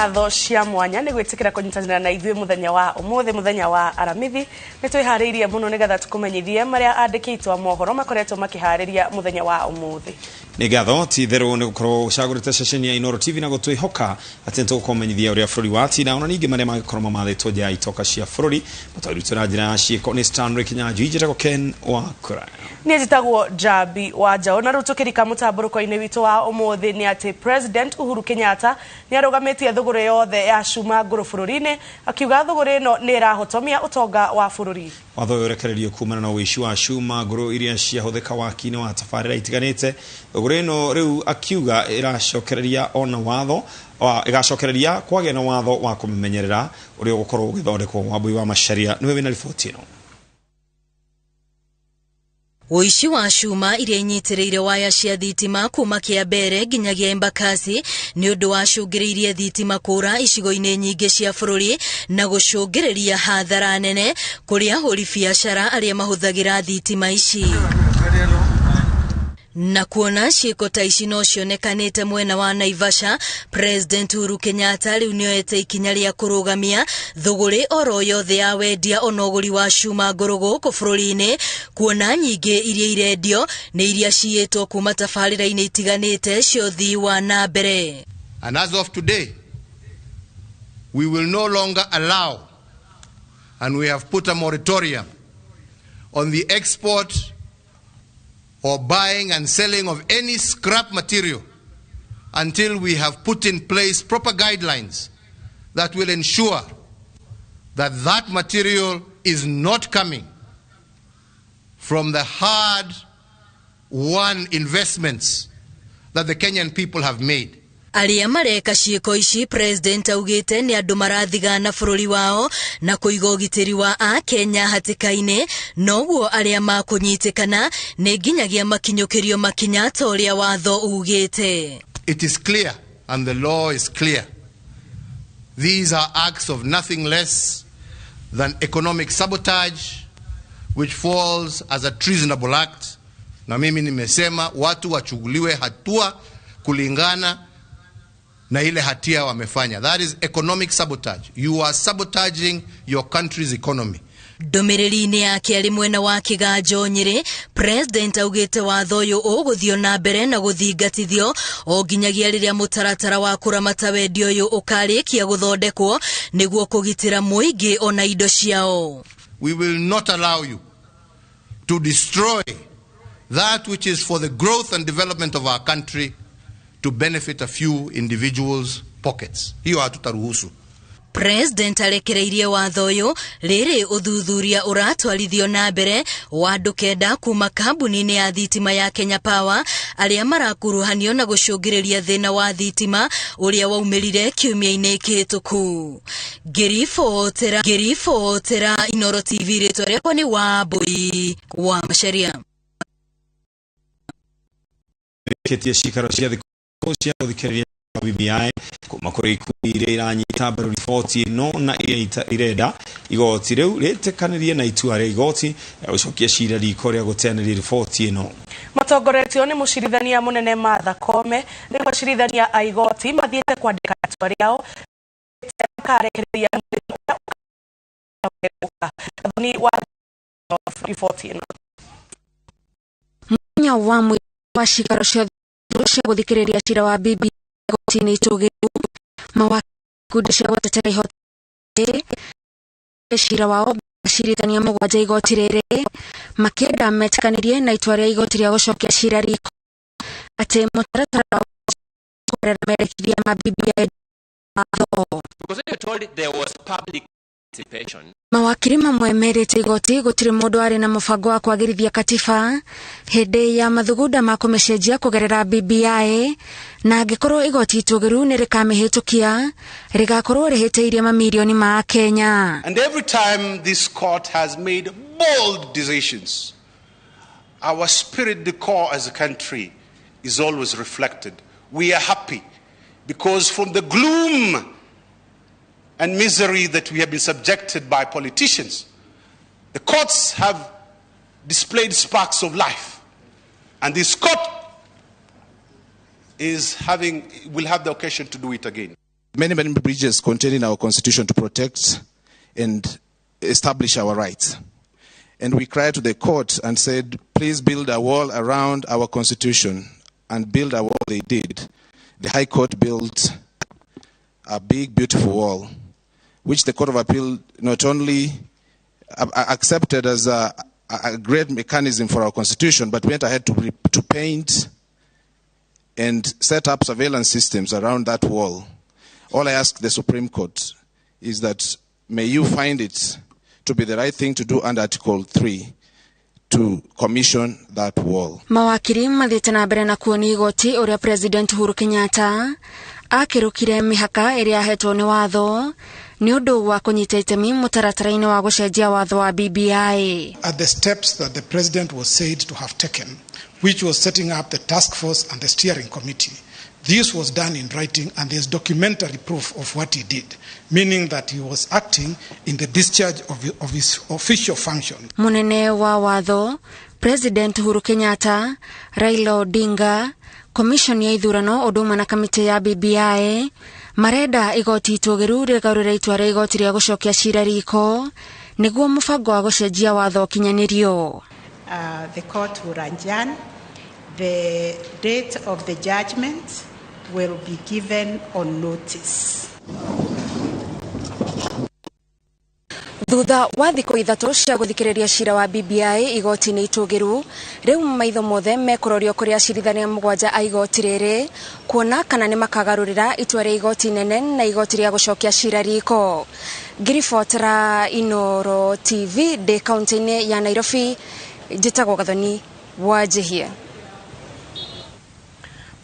ngatho cia mwanya ni gwitikira kunyitanira na ithuĩ muthenya wa umuthi muthenya wa aramithi nitwihariirie muno nigetha tukumenyithie maria andikitwa mohoro makoretwo makihariria muthenya wa umuthi. Ni ngatho ti theru ni gukorwo ucagurite session ya iNooro TV na gutwihoka ati tukumenyithia uria bururi watina ona ningi maria magikorwo mathitwo ja itoka cia bururi mataurutira njira ciiko ni Stanley Kinyanjui njitagwo Ken Wakura. Ni njitagwo Jabi wa Njau na rutukirika mutamburuko-ini witu wa umuthi ni ati President Uhuru Kenyatta ni arugametie thugura yothe ya cuma nguru bururi-ini akiuga thugura ino ni irahotomia utonga wa bururi. Watho urekererio kumana na wici wa cuma nguru iria ciahuthika waki-ini wa tabarĩra itiganite thugura ino riu akiuga iracokereria ona watho igacokereria kwagia na watho wa kumenyerera uria gukorwo ugithondekwo wambui wa macharia niwe wina riboti ino. Uici wa cuma iria inyitiriire waya cia thitima kuma Kiambere nginyagia Embakasi ni undu wa cungiriirie thitima kura icigo-ini nyingi cia bururi na gucungiriria hathara nene kuri ahuri biacara aria mahuthagira thitima ici. Na kuona ciiko ta ici no cionekanite mwena wa Naivasha, President Uhuru Kenyatta riu nioete ikinya ria kurugamia thuguri oro yothe ya wendia onoguri wa cuma nguru guku bururi-ini kuona nyingi iria irendio ni iria ciitwo kuma tabarĩra-ini itiganite cia uthii wa na mbere. And as of today, we will no longer allow, and we have put a moratorium on the export or buying and selling of any scrap material until we have put in place proper guidelines that will ensure that that material is not coming from the hard-won investments that the Kenyan people have made. Aria mareka ciiko ici President augite ni andu marathigana bururi wao na kuiga ugitiri wa a Kenya hatikaine noguo aria makunyitikana ni nginyagia makinyukirio makinya ta uria watho ugite. It is clear and the law is clear. These are acts of nothing less than economic sabotage which falls as a treasonable act. Na mimi nimesema watu wachukuliwe hatua kulingana na ile hatia wamefanya. That is economic sabotage. You are sabotaging your country's economy. Ndumiriri-ini yake ari mwena wa Kiganjo Nyeri, President augite watho uyu uguthio na mbere na guthingatithio o nginyagia riria mutaratara wa kuramata wendio uyu ukarikia guthondekwo niguo kugitira muingi ona indo ciao. We will not allow you to destroy that which is for the growth and development of our country to benefit a few individuals' pockets. Hiyo hatutaruhusu. President arekereirie watho uyu riri uthuthuria uratwarithio na mbere wa andu kenda kuma kambuni-ini ya thitima ya Kenya Power aria marakuruhanio na gucungiriria thina wa thitima uria waumirire kiumia-ini kihituku. Ngiribotera iNooro TV ritwa riakwa ni Wambui wa Macharia. Ketia cikaro cia cia guthikiria BBI kuma kuri iria iranyita mbaru riboti no na irenda igoti riu ritekanirie na itua ria igoti gucokia cira riko ria guteanĩria riboti ino. Matongoretio ni mucirithania munene Martha Koome ni mucirithania a igoti mathiete kwandika itua riao karekereria ni wa riboti ino. Munya wa mwi wa cikaro cia guthikiriria cira wa BBI igoti-ini itugiru mawakili cia gutetera ihooto cira wao macirithania mugwanja igoti riri makenda metikanirie na itua ria igoti ria gucokia cira riko ati mutaratara wa merekithia ma BBI because they told there was public participation. Mawakili mamwe merete igoti gutiri mundu ari na mubango wa kwagirithia katiba hindi ya mathugunda ma kumecenjia kugerera BBI na angikorwo igoti itugiru ni rikamihitukia rigakorwo rihiteirie mamilioni ma Kenya. And every time this court has made bold decisions, our spirit, the core as a country, is always reflected. We are happy because from the gloom and misery that we have been subjected by politicians, the courts have displayed sparks of life. And this court will have the occasion to do it again. many bridges contained in our constitution to protect and establish our rights. And we cried to the court and said, please build a wall around our constitution, and build a wall. They did. The High Court built a big, beautiful wall, which the Court of Appeal not only accepted as a great mechanism for our constitution, but went ahead to paint and set up surveillance systems around that wall. All I ask the Supreme Court is that may you find it to be the right thing to do under Article 3 to commission that wall. Mawakiri mathiĩte na mbere na kuonia igoti ũrĩa President Uhuru Kenyatta akĩrũkire mĩhaka ĩrĩa ahetwo nĩ watho nĩ ũndũ wa kũnyita itemi mũtaratara-inĩ wa gũcenjia watho wa BBI. At the steps that the president was said to have taken, which was setting up the task force and the steering committee, this was done in writing, and there's documentary proof of what he did, meaning that he was acting in the discharge of his official function. Munene wa watho, President Uhuru Kenyatta, Raila Odinga, Commission ya ithurano ũndũmwe na kamĩtĩ ya BBI marenda igoti itũgĩru rĩgarũrĩre itua rĩa igoti rĩa gũcokia cira riko nĩguo mũbango wa gũcenjia watho kinyanĩrio. The court will adjourn. The date of the judgment will be given on notice. Thutha wa thikũ ithatũ cia gũthikĩrĩria cira wa BBI igoti-inĩ itũgĩru, rĩu maitho mothe mekũrorio kũrĩ acirithania mũgwanja a igoti rĩrĩ kuona kana nĩ makagarũrĩra itua rĩa igoti inene na igoti rĩa gũcokia cira riko. Ngiribotera iNooro TV ndĩ kaunti-inĩ ya Nairobi, njĩtagwo Gathoni wa Njihia.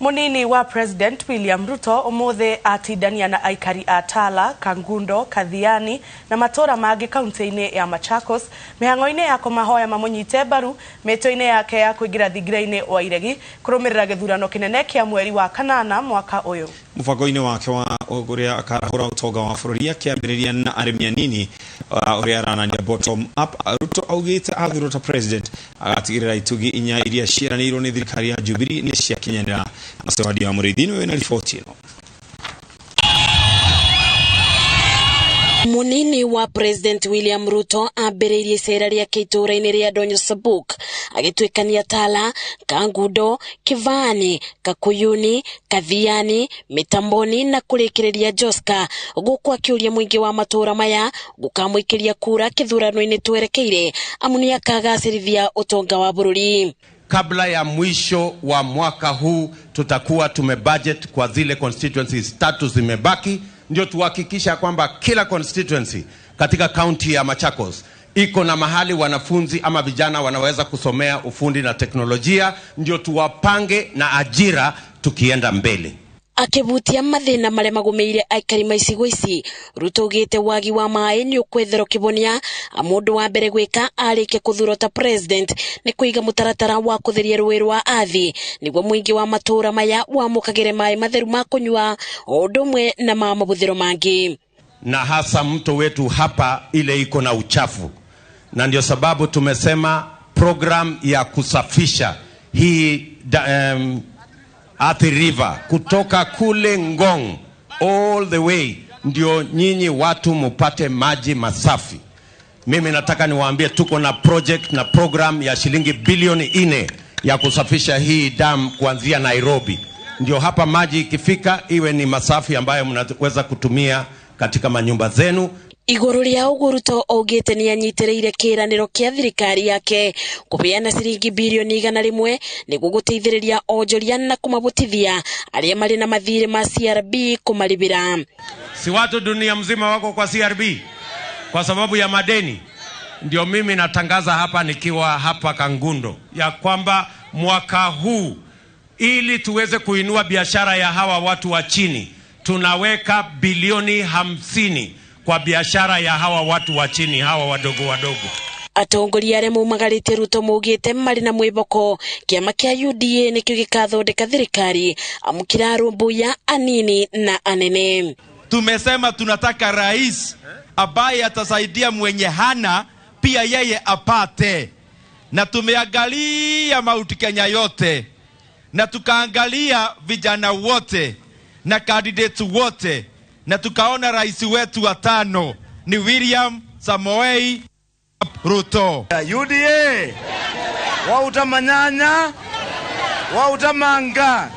Munini wa President William Ruto umuthi atindania na aikari a Tala, Kangundo, Kathiani na matora mangĩ kaunti-inĩ ya Machakos mĩhang'o-inĩ ya kũmahoya mamunyite mbaru mĩtũ-inĩ yake ya kũingĩra thingira-inĩ wa iregi kũrũmĩrĩra gĩthurano kĩnene kĩa mweri wa kanana mwaka ũyũ. Mũbango-inĩ wake wa ũrĩa akarahũra ũtonga wa bũrũri akĩambĩrĩria na arĩmi anini ũrĩa aranania bottom up. Ruto augĩte athurwo ta president agatigĩrĩra itugi inya iria ciaranĩirwo nĩ thirikari ya Jubilee nĩ ciakinyanĩra. Masawadi wa Muridhini na ripoti ino. Munini wa President William Ruto ambĩrĩirie icera rĩake itũũra-inĩ rĩa Donyo Sabuk agĩtuĩkania Tala, Kangundo, Kivani, Kakuyuni, Kathiani, Mitamboni na kũrĩkĩrĩria Joska gũkũ akĩũria mũingĩ wa matũũra maya gũkamũikĩria kura kĩthurano-inĩ twerekeire amu nĩ akagacĩrithia ũtonga wa bũrũri. Kabla ya mwisho wa mwaka huu tutakuwa tumebudget kwa zile constituencies tatu zimebaki, ndio tuhakikisha kwamba kila constituency katika county ya Machakos iko na mahali wanafunzi ama vijana wanaweza kusomea ufundi na teknolojia, ndio tuwapange na ajira tukienda mbele. Akibutia mathina marĩa magũmĩire aikari maicigo ici, Ruto augĩte wagi wa maĩ nĩ ũkwetherwo kĩbonia mũndũ wa mbere gwĩka arĩkia kũthurwo ta president nĩ kũiga mũtaratara wa kũtheria rũĩ rwa Athi nĩguo mũingĩ wa matũũra maya wamũkagĩre maĩ matheru ma kũnyua o ũndũ ũmwe na ma mahũthĩro mangĩ. Na hasa mto wetu hapa ile iko na uchafu, na ndio sababu tumesema program ya kusafisha hii Athi River kutoka kule Ngong all the way ndio nyinyi watu mupate maji masafi. Mimi nataka niwaambie tuko na project na program ya shilingi bilioni 4 ya kusafisha hii dam kuanzia Nairobi. Ndio hapa maji ikifika iwe ni masafi ambayo mnaweza kutumia katika manyumba zenu. Igũrũ rĩa ũguo Ruto augĩte nĩ anyitĩrĩire kĩĩranĩro kĩa thirikari yake kũheana ciringi bilioni 100 nĩguo gũteithĩrĩria onjoria na kũmabutithia arĩa marĩ na mathirĩ ma CRB kũmarĩhĩra. Si watu dunia mzima wako kwa CRB kwa sababu ya madeni. Ndio mimi natangaza hapa nikiwa hapa Kangundo ya kwamba mwaka huu ili tuweze kuinua biashara ya hawa watu wa chini tunaweka bilioni 50 kwa biashara ya hawa watu wa chini, hawa wadogo wadogo. Atongoria arĩa maumagarĩte Ruto maugĩte marĩ na mwĩboko kĩama kĩa UDA nĩkĩo gĩkathondeka thirikari amu kĩrarũmbũiya anini na anene. Tumesema tunataka rais ambaye atasaidia mwenye hana pia yeye apate, na tumeangalia Mount Kenya yote na tukaangalia vijana wote na candidates wote na tukaona rais wetu wa tano ni William Samoei Ruto. UDA wa utamanyanya wa utamanga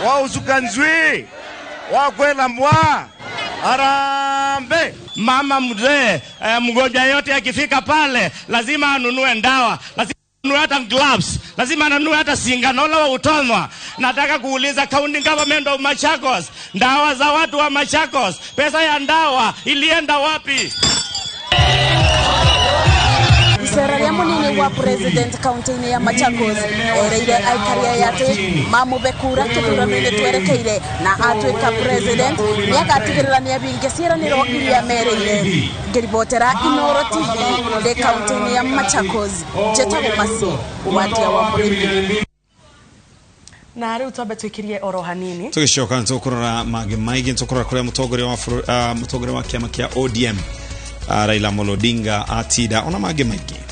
wa usukanzwi wa kwela mbwa Arambe. Mama mzee mgonjwa yote akifika pale lazima anunue dawa, lazima anunue hata gloves, lazima anunue hata sindano wa utonwa. Nataka kuuliza county government of Machakos, dawa za watu wa Machakos, pesa ya dawa ilienda wapi? Sera ya munini wa president county ya Machakos ereire aikaria yate mamubekura kithurano-ini twerekeire na atwika president niagatigirira ni abingesira ni ro iria mereire ngiribotera iNooro TV de county ya Machakos jetagwo masi watia wa murimi na riu twabe twikirie oro hanini tugicoka ntukurora mage maigi ntukurora kuria mutongoria wa kiama kia ODM Raila Odinga atida ona mage maigi